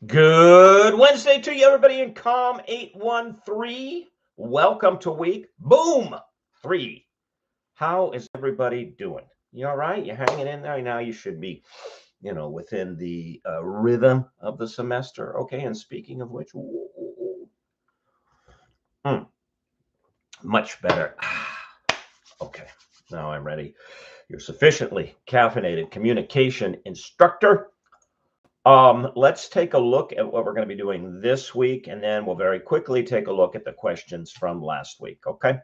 Good Wednesday to you, everybody in COM 813. Welcome to week boom 3. How is everybody doing? You all right? You hanging in there? Now you should be, within the rhythm of the semester. Okay. And speaking of which, much better. Okay. Now I'm ready. You're sufficiently caffeinated communication instructor. Let's take a look at what we're going to be doing this week, and then we'll very quickly take a look at the questions from last week. Okay.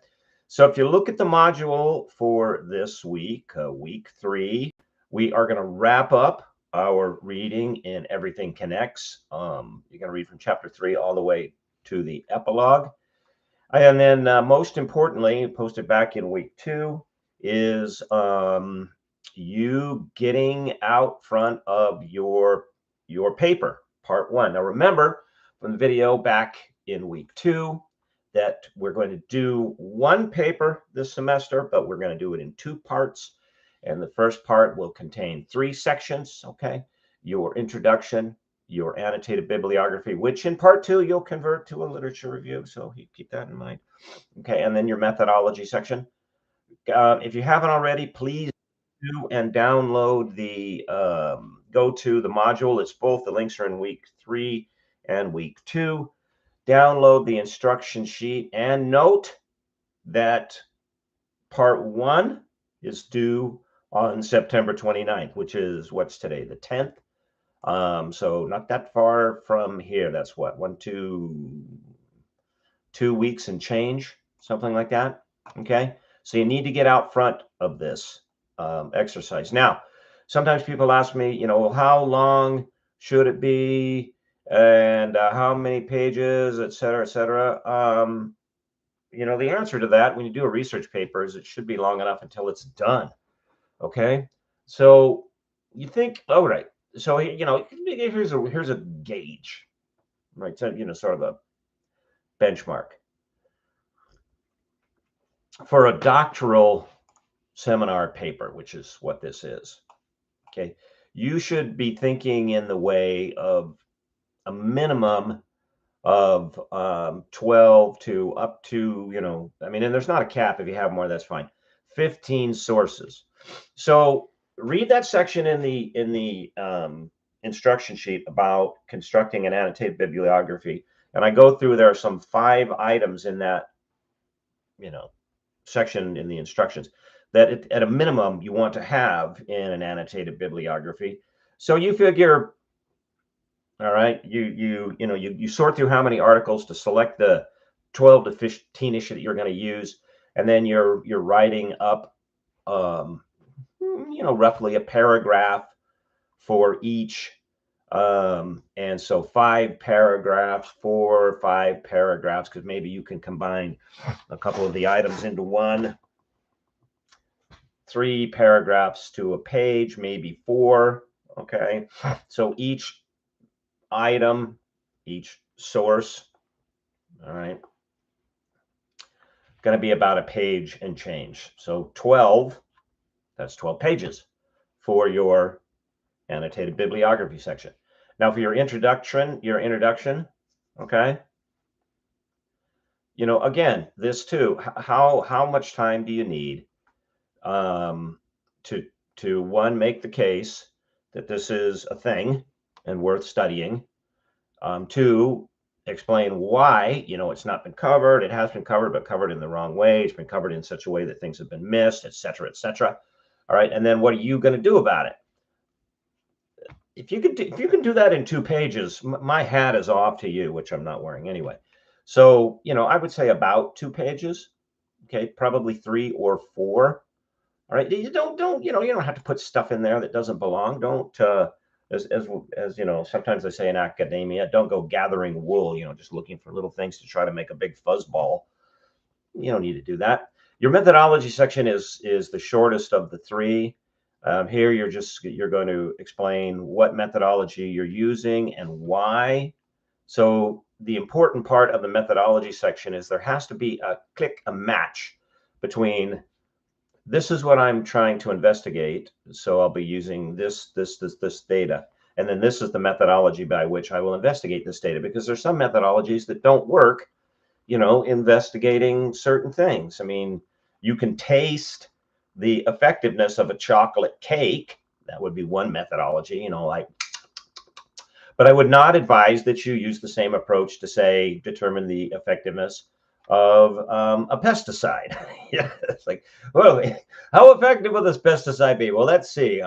So if you look at the module for this week, week 3, we are going to wrap up our reading in Everything Connects. You're going to read from chapter 3 all the way to the epilogue. And then most importantly, posted back in week 2 is you getting out front of your paper, part 1. Now remember from the video back in week 2 that we're going to do one paper this semester, but we're going to do it in 2 parts. And the first part will contain 3 sections, okay? Your introduction, your annotated bibliography, which in part 2 you'll convert to a literature review. So keep that in mind. Okay, and then your methodology section. If you haven't already, please do and download the go to the module. It's both. The links are in week 3 and week 2. Download the instruction sheet and note that part 1 is due on September 29th, which is what's today, the 10th. So not that far from here. That's what, 2 weeks and change, something like that. Okay. So you need to get out front of this exercise. Now, sometimes people ask me, well, how long should it be, and how many pages, et cetera, et cetera. The answer to that, when you do a research paper, is it should be long enough until it's done. Okay. So you think, all right. So here's a gauge, right? So sort of a benchmark for a doctoral seminar paper, which is what this is. Okay. You should be thinking in the way of a minimum of 12 to up to, and there's not a cap. If you have more, that's fine. 15 sources. So read that section in the instruction sheet about constructing an annotated bibliography. And I go through, there are some 5 items in that, section in the instructions that at a minimum you want to have in an annotated bibliography. So you figure, all right, you sort through how many articles to select the 12 to 15 issue that you're going to use, and then you're writing up roughly a paragraph for each. And so 5 paragraphs, 4 or 5 paragraphs, because maybe you can combine a couple of the items into one. 3 paragraphs to a page, maybe 4. Okay. So each item, each source, all right, going to be about a page and change. So 12, that's 12 pages for your annotated bibliography section. Now for your introduction, okay, again, this too, how much time do you need to one, make the case that this is a thing and worth studying. 2, explain why, it's not been covered. It has been covered, but covered in the wrong way. It's been covered in such a way that things have been missed, et cetera, et cetera. All right. And then what are you going to do about it? If you can do that in 2 pages, my hat is off to you, which I'm not wearing anyway. So, I would say about 2 pages. Okay. Probably 3 or 4. All right. You don't have to put stuff in there that doesn't belong. Don't, as sometimes they say in academia, don't go gathering wool, just looking for little things to try to make a big fuzzball. You don't need to do that. Your methodology section is the shortest of the 3. Here you're going to explain what methodology you're using and why. So the important part of the methodology section is there has to be a match between this is what I'm trying to investigate, so I'll be using this data, And then this is the methodology by which I will investigate this data, because there's some methodologies that don't work, investigating certain things. I mean, you can taste the effectiveness of a chocolate cake. That would be one methodology, like, but I would not advise that you use the same approach to, say, determine the effectiveness of a pesticide. Yeah, it's like, well, how effective will this pesticide be? Well, let's see.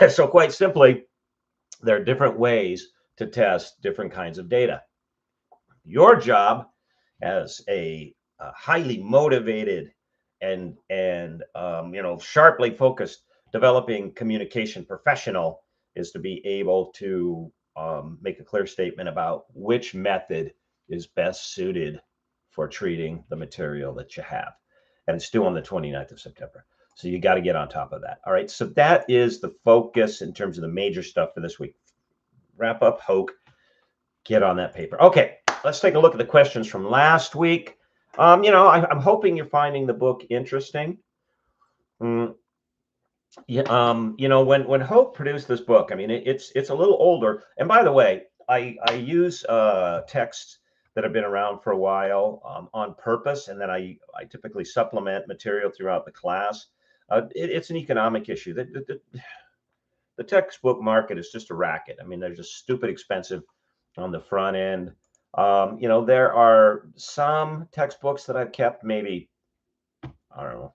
So quite simply, there are different ways to test different kinds of data. Your job as a highly motivated and sharply focused developing communication professional is to be able to make a clear statement about which method is best suited for treating the material that you have. And it's due on the 29th of September. So you got to get on top of that. All right. So that is the focus in terms of the major stuff for this week. Wrap up, Hoke. Get on that paper. Okay. Let's take a look at the questions from last week. I'm hoping you're finding the book interesting. Yeah, when Hope produced this book, I mean, it's a little older. And by the way, I use texts that have been around for a while on purpose, and then I typically supplement material throughout the class. It's an economic issue. The textbook market is just a racket. I mean, they're just stupid expensive on the front end. There are some textbooks that I've kept, maybe, I don't know,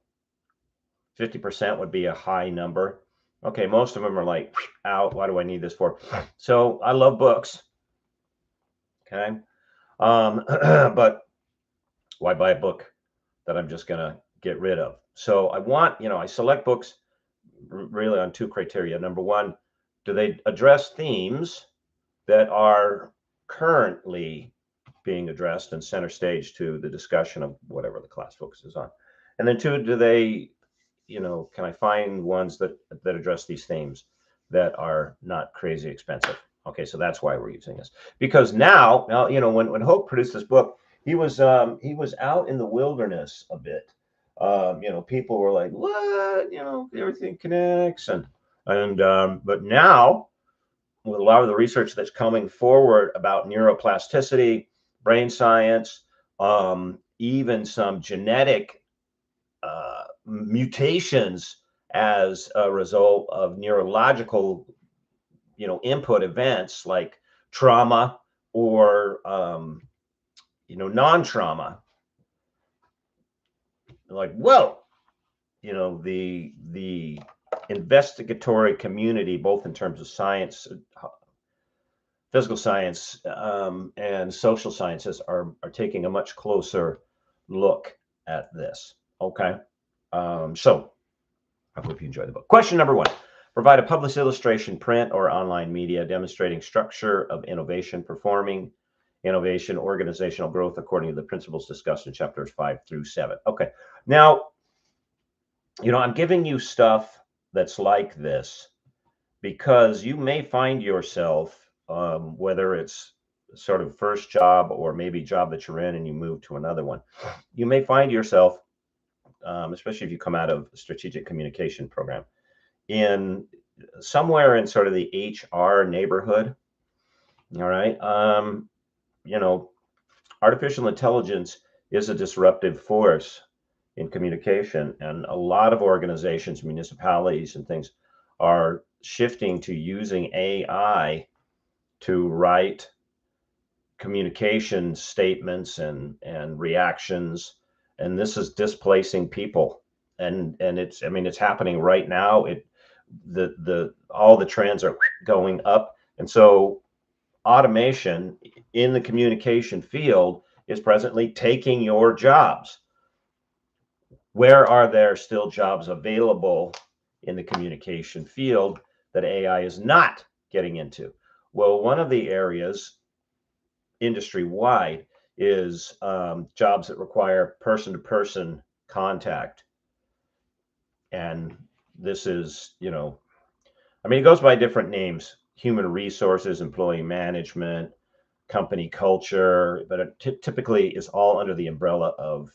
50% would be a high number. Okay, most of them are like, out, what do I need this for? So I love books. Okay. But why buy a book that I'm just going to get rid of? So I select books really on two criteria. Number one, do they address themes that are currently being addressed and center stage to the discussion of whatever the class focuses on? And then two, do they, can I find ones that address these themes that are not crazy expensive? Okay, so that's why we're using this. Because now, when Hope produced this book, he was out in the wilderness a bit. People were like, what? Everything connects, but now, with a lot of the research that's coming forward about neuroplasticity, brain science, even some genetic mutations as a result of neurological, input events like trauma or, non-trauma. Like, whoa, the investigatory community, both in terms of science, physical science, and social sciences are taking a much closer look at this. Okay. So I hope you enjoy the book. Question number one: provide a published illustration, print or online media, demonstrating structure of innovation, performing innovation, organizational growth according to the principles discussed in chapters 5 through 7. Okay. Now, I'm giving you stuff that's like this because you may find yourself, whether it's sort of first job or maybe job that you're in and you move to another one, you may find yourself, especially if you come out of a strategic communication program, in somewhere in sort of the HR neighborhood. All right. Artificial intelligence is a disruptive force in communication, and a lot of organizations, municipalities and things are shifting to using AI to write communication statements and reactions, and this is displacing people, and it's happening right now. All the trends are going up, and so automation in the communication field is presently taking your jobs. Where are there still jobs available in the communication field that AI is not getting into? Well, one of the areas industry-wide is jobs that require person-to-person contact. And this is, it goes by different names: human resources, employee management, company culture, but it typically is all under the umbrella of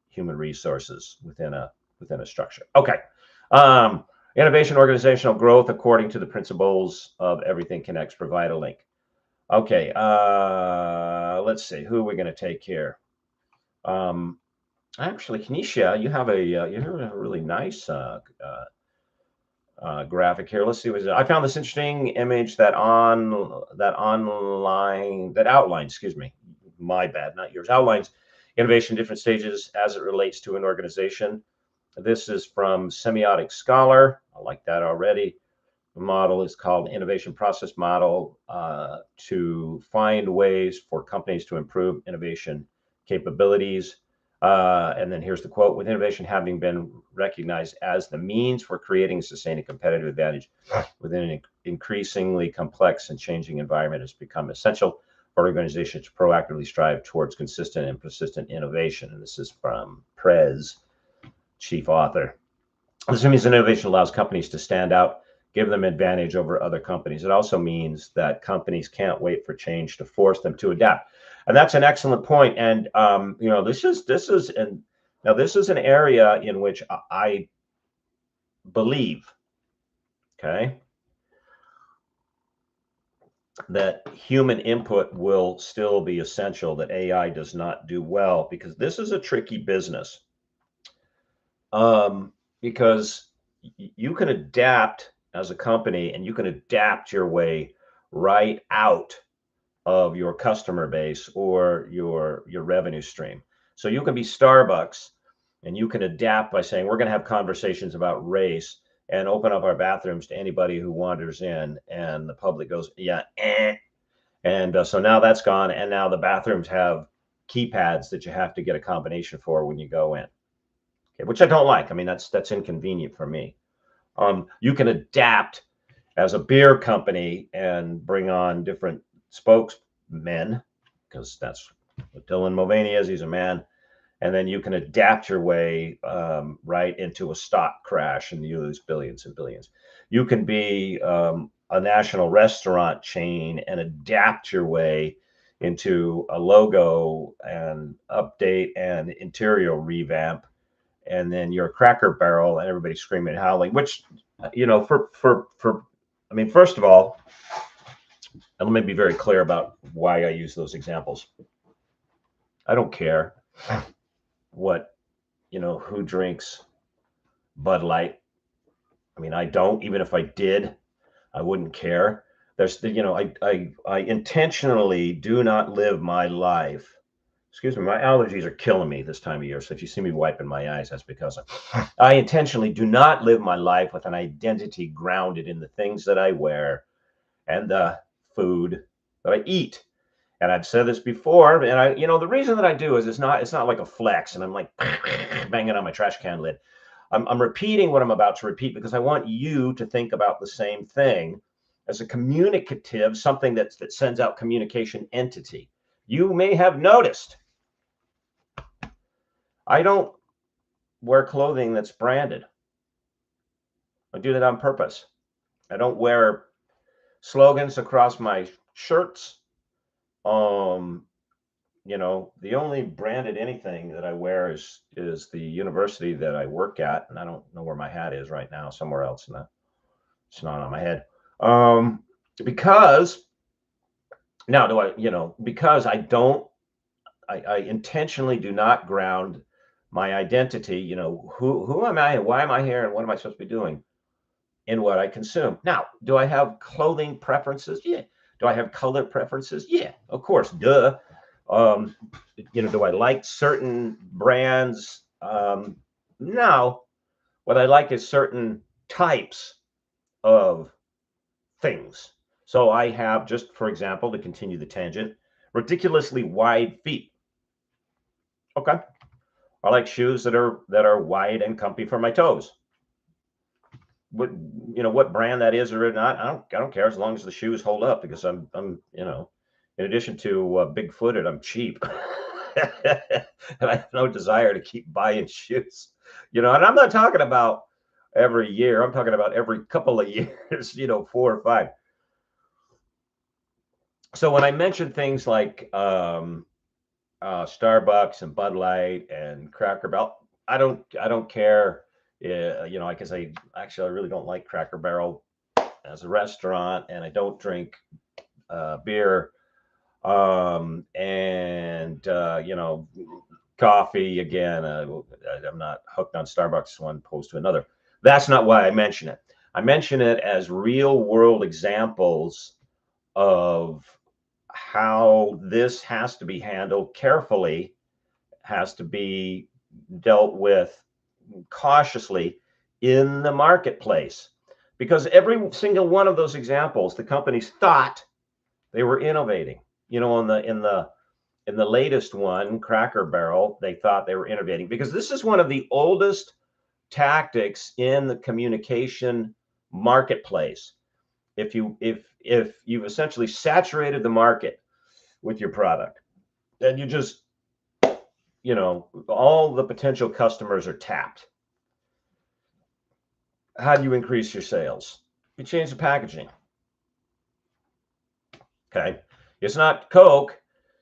human resources within a structure. Okay. Innovation, organizational growth according to the principles of Everything Connects. Provide a link. Okay, let's see. Who are we going to take here? Actually, Kenesha, you have a really nice graphic here. Let's see what I found this interesting image that outlines. Excuse me, my bad, not yours. Outlines innovation different stages as it relates to an organization. This is from Semiotic Scholar. I like that already. The model is called Innovation Process Model to find ways for companies to improve innovation capabilities. And then here's the quote: with innovation having been recognized as the means for creating and sustaining competitive advantage within an increasingly complex and changing environment, has become essential for organizations to proactively strive towards consistent and persistent innovation. And this is from Prez, chief author. This means innovation allows companies to stand out, give them advantage over other companies. It also means that companies can't wait for change to force them to adapt. And that's an excellent point. And this is an area in which I believe, okay, that human input will still be essential, that AI does not do well, because this is a tricky business. Because you can adapt as a company, and you can adapt your way right out of your customer base or your revenue stream. So you can be Starbucks, and you can adapt by saying, we're going to have conversations about race and open up our bathrooms to anybody who wanders in, and the public goes, yeah, and so now that's gone, and now the bathrooms have keypads that you have to get a combination for when you go in. Okay, which I don't like. I mean, that's inconvenient for me. You can adapt as a beer company and bring on different spokesmen, because that's what Dylan Mulvaney is. He's a man. And then you can adapt your way right into a stock crash, and you lose billions and billions. You can be a national restaurant chain and adapt your way into a logo and update and interior revamp, and then you're a Cracker Barrel and everybody's screaming and howling, which, I mean, first of all, and let me be very clear about why I use those examples. I don't care what, who drinks Bud Light. I mean, I don't. Even if I did, I wouldn't care. I intentionally do not live my life. Excuse me, my allergies are killing me this time of year. So if you see me wiping my eyes, that's because I intentionally do not live my life with an identity grounded in the things that I wear and the food that I eat. And I've said this before, and the reason that I do is it's not like a flex, and I'm like banging on my trash can lid. I'm repeating what I'm about to repeat because I want you to think about the same thing as a communicative, something that sends out communication entity. You may have noticed I don't wear clothing that's branded. I do that on purpose. I don't wear slogans across my shirts. The only branded anything that I wear is the university that I work at, and I don't know where my hat is right now, somewhere else, and it's not on my head. Because now because I intentionally do not ground my identity, who am I and why am I here and what am I supposed to be doing in what I consume. Now, do I have clothing preferences? Yeah. Do I have color preferences? Yeah, of course, duh. Do I like certain brands? No. What I like is certain types of things. So I have, just for example, to continue the tangent, ridiculously wide feet. Okay. I like shoes that are wide and comfy for my toes. What brand that is or not, I don't care, as long as the shoes hold up, because I'm in addition to big-footed, I'm cheap. And I have no desire to keep buying shoes. And I'm not talking about every year. I'm talking about every couple of years, 4 or 5. So when I mention things like Starbucks and Bud Light and Cracker Barrel, I don't care You know, because I really don't like Cracker Barrel as a restaurant, and I don't drink beer, and you know, coffee again. I'm not hooked on Starbucks one opposed to another. That's not why I mention it. I mention it as real world examples of how this has to be handled carefully, has to be dealt with cautiously in the marketplace. Because every single one of those examples, the companies thought they were innovating. You know, in the latest one, Cracker Barrel, they thought they were innovating because this is one of the oldest tactics in the communication marketplace. If you've essentially saturated the market with your product, then you just, you know, all the potential customers are tapped. How do you increase your sales? You change the packaging. Okay, it's not Coke,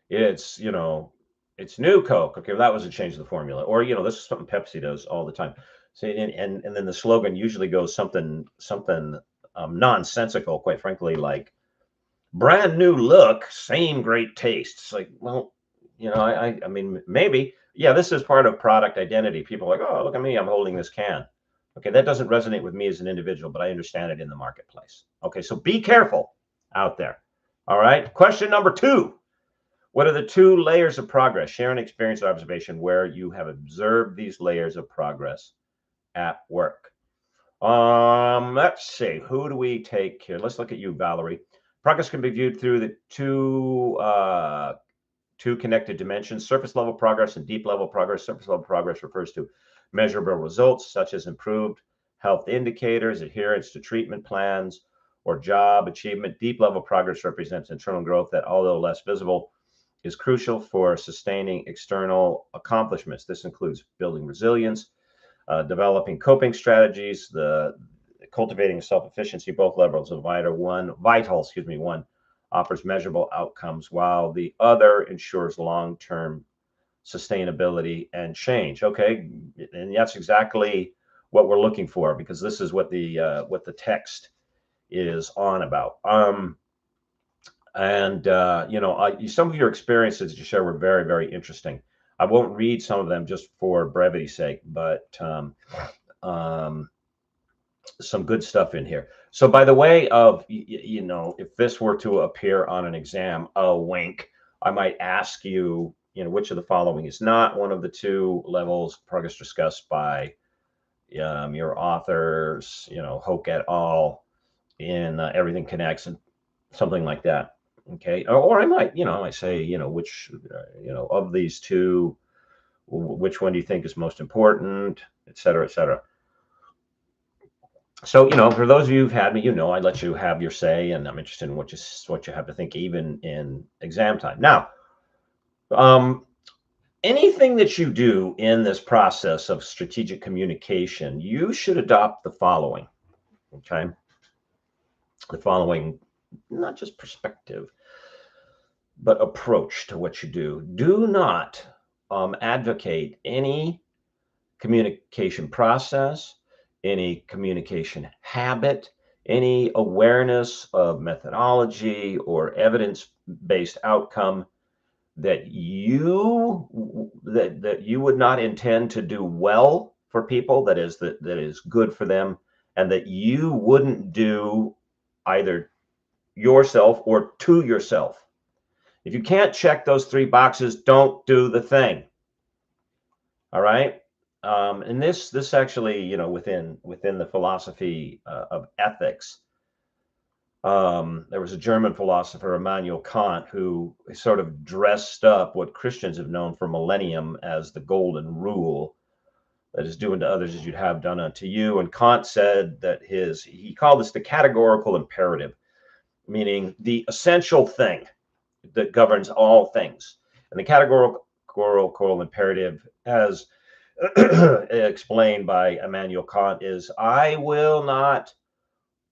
it's, you know, it's new Coke. Okay, well, that was a change of the formula. Or, you know, this is something Pepsi does all the time. So, and then the slogan usually goes something nonsensical, quite frankly, like brand new look, same great taste. It's like, well, you know, I mean, maybe, yeah, this is part of product identity. People are like, oh, look at me, I'm holding this can. Okay, that doesn't resonate with me as an individual, but I understand it in the marketplace. Okay, so be careful out there. All right, question number 2. What are the 2 layers of progress? Share an experience or observation where you have observed these layers of progress at work. Let's see. Who do we take here? Let's look at you, Valerie. Progress can be viewed through the two connected dimensions: surface level progress and deep level progress. Surface level progress refers to measurable results such as improved health indicators, adherence to treatment plans, or job achievement. Deep level progress represents internal growth that, although less visible, is crucial for sustaining external accomplishments. This includes building resilience, developing coping strategies, the cultivating self-efficiency. Both levels of one offers measurable outcomes, while the other ensures long-term sustainability and change. Okay, and that's exactly what we're looking for, because this is what the text is on about. You know, some of your experiences that you share were very, very interesting. I won't read some of them just for brevity's sake, but some good stuff in here. So, by the way of, you know, if this were to appear on an exam, a wink, I might ask you, you know, which of the following is not one of the 2 levels progress discussed by your authors, you know, Hoke et al. In Everything Connects, and something like that. Okay, or I might, you know, I might say, you know, which, you know, of these 2, which one do you think is most important, et cetera, et cetera. So, you know, for those of you who've had me, you know, I let you have your say, and I'm interested in what you have to think, even in exam time. Now, anything that you do in this process of strategic communication, you should adopt the following. Okay, the following, not just perspective, but approach to what you do. Do not advocate any communication process, any communication habit, any awareness of methodology or evidence-based outcome that you would not intend to do well for people, that is good for them, and that you wouldn't do either yourself or to yourself. If you can't check those 3 boxes, don't do the thing. All right. And this actually, you know, within the philosophy of ethics, there was a German philosopher, Immanuel Kant, who sort of dressed up what Christians have known for millennium as the golden rule, that is, do unto others as you'd have done unto you. And Kant said that he called this the categorical imperative, meaning the essential thing that governs all things. And the categorical imperative, as explained by Immanuel Kant, is I will not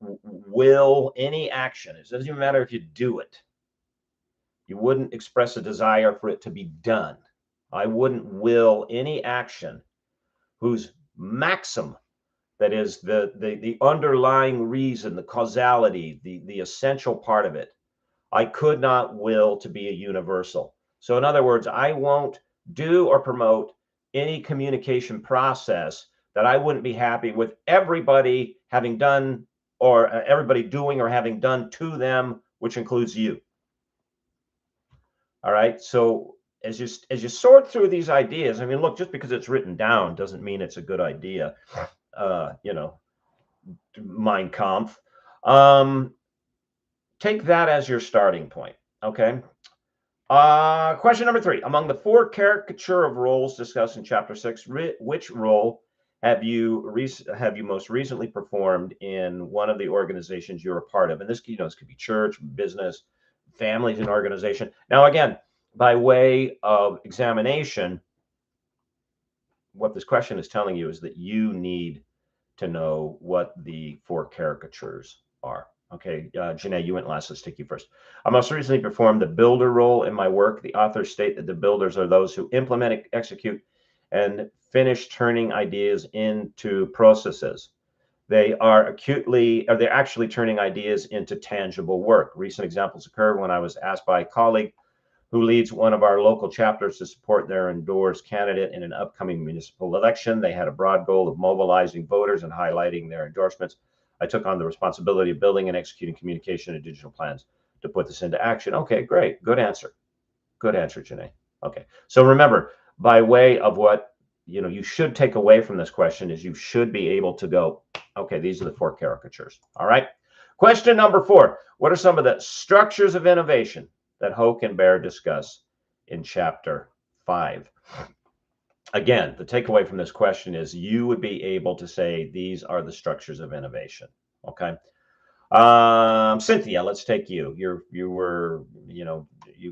will any action. It doesn't even matter if you do it. You wouldn't express a desire for it to be done. I wouldn't will any action whose maxim That is the underlying reason, the causality, the essential part of it. I could not will to be a universal. So in other words, I won't do or promote any communication process that I wouldn't be happy with everybody having done, or everybody doing or having done to them, which includes you. All right. So as you sort through these ideas, I mean, look, just because it's written down doesn't mean it's a good idea. You know, Mein Kampf. Take that as your starting point. Okay. Question number 3. Among the 4 caricature of roles discussed in Chapter 6, which role have you most recently performed in one of the organizations you're a part of? And this, this could be church, business, families, and organization. Now, again, by way of examination, what this question is telling you is that you need to know what the 4 caricatures are. Okay, Janae, you went last. Let's take you first. I most recently performed the builder role in my work. The authors state that the builders are those who implement, execute, and finish turning ideas into processes. They're actually turning ideas into tangible work. Recent examples occurred when I was asked by a colleague who leads one of our local chapters to support their endorsed candidate in an upcoming municipal election. They had a broad goal of mobilizing voters and highlighting their endorsements. I took on the responsibility of building and executing communication and digital plans to put this into action. Okay, great. Good answer. Good answer, Janae. Okay. So remember, by way of what you should take away from this question is you should be able to go, okay, these are the 4 caricatures. All right. Question number 4. What are some of the structures of innovation that Hoke and Baer discuss in Chapter 5? Again, the takeaway from this question is you would be able to say these are the structures of innovation. Okay. Cynthia, let's take you. You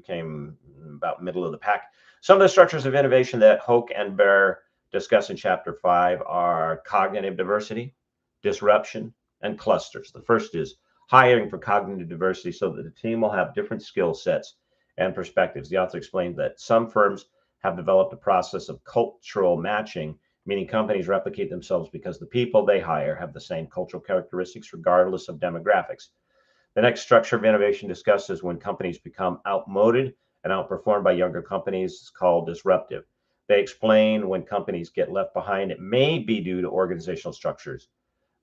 came about middle of the pack. Some of the structures of innovation that Hoke and Baer discuss in Chapter 5 are cognitive diversity, disruption, and clusters. The first is hiring for cognitive diversity so that the team will have different skill sets and perspectives. The author explained that some firms have developed a process of cultural matching, meaning companies replicate themselves because the people they hire have the same cultural characteristics regardless of demographics. The next structure of innovation discussed is when companies become outmoded and outperformed by younger companies. It's called disruptive. They explain when companies get left behind, it may be due to organizational structures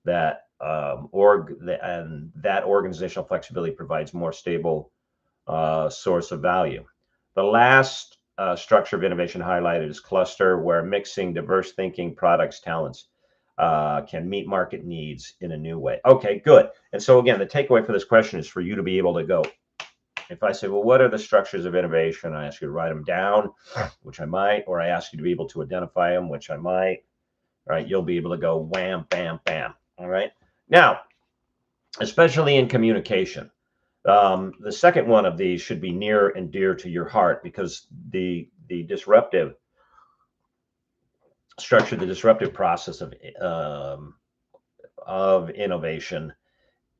that that organizational flexibility provides more stable source of value. The last structure of innovation highlighted is cluster, where mixing diverse thinking, products, talents can meet market needs in a new way. Okay, good. And so again, the takeaway for this question is for you to be able to go, if I say, well, what are the structures of innovation? I ask you to write them down, which I might, or I ask you to be able to identify them, which I might. All right, you'll be able to go wham, bam, bam. All right. Now, especially in communication, the second one of these should be near and dear to your heart, because the disruptive structure, the disruptive process of innovation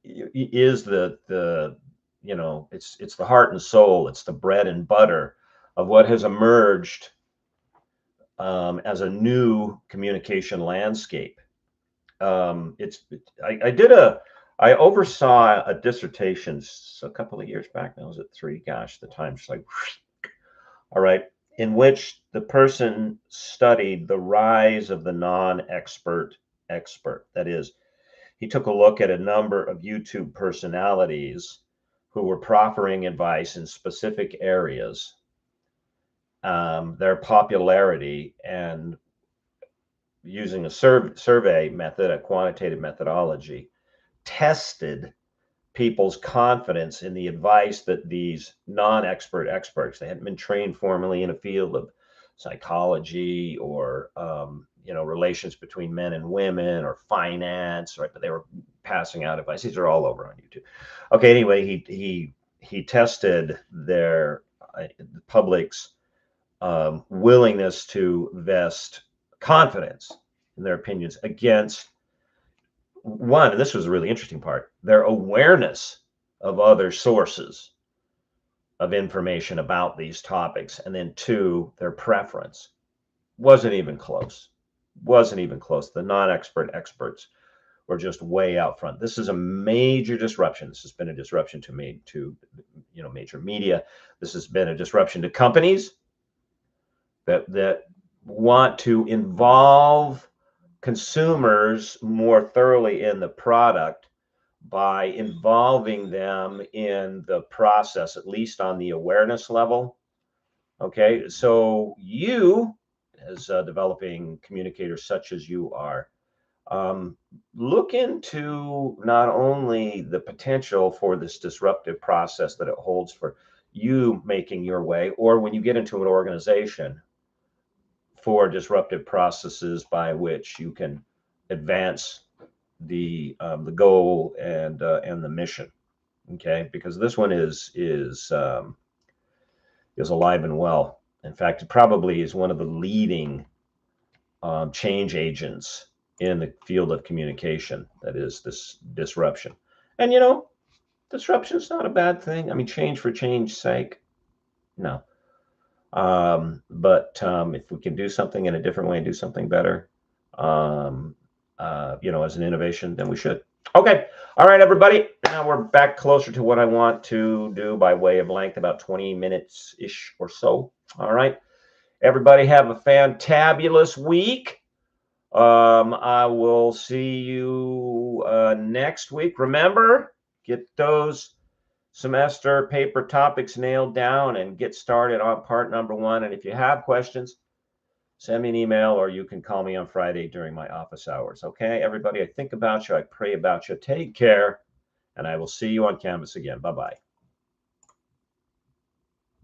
is it's the heart and soul. It's the bread and butter of what has emerged as a new communication landscape. I oversaw a dissertation a couple of years back. Now, was it 3? Gosh, the time's just like, all right, in which the person studied the rise of the non-expert expert. That is, he took a look at a number of YouTube personalities who were proffering advice in specific areas, their popularity, and using a survey method, a quantitative methodology, tested people's confidence in the advice that these non-expert experts, they hadn't been trained formally in a field of psychology or relations between men and women or finance, right? But they were passing out advice. These are all over on YouTube. Okay, anyway, he tested their the public's willingness to vest confidence in their opinions against one, and this was a really interesting part, their awareness of other sources of information about these topics, and then 2, their preference. Wasn't even close. The non-expert experts we're just way out front. This is a major disruption. This has been a disruption to major media. This has been a disruption to companies that want to involve consumers more thoroughly in the product by involving them in the process, at least on the awareness level. Okay, so you, as developing communicators such as you are, look into not only the potential for this disruptive process that it holds for you making your way, or when you get into an organization, for disruptive processes by which you can advance the goal and the mission. Okay, because this one is alive and well. In fact, it probably is one of the leading change agents in the field of communication. That is this disruption. And disruption is not a bad thing. I mean, change for change's sake, no. But if we can do something in a different way and do something better, as an innovation, then we should. Okay. All right, everybody. Now we're back closer to what I want to do by way of length, about 20 minutes-ish or so. All right. Everybody have a fantabulous week. I will see you next week. Remember, get those semester paper topics nailed down and get started on part number 1. And if you have questions, send me an email or you can call me on Friday during my office hours. Okay, everybody, I think about you. I pray about you. Take care. And I will see you on Canvas again. Bye-bye.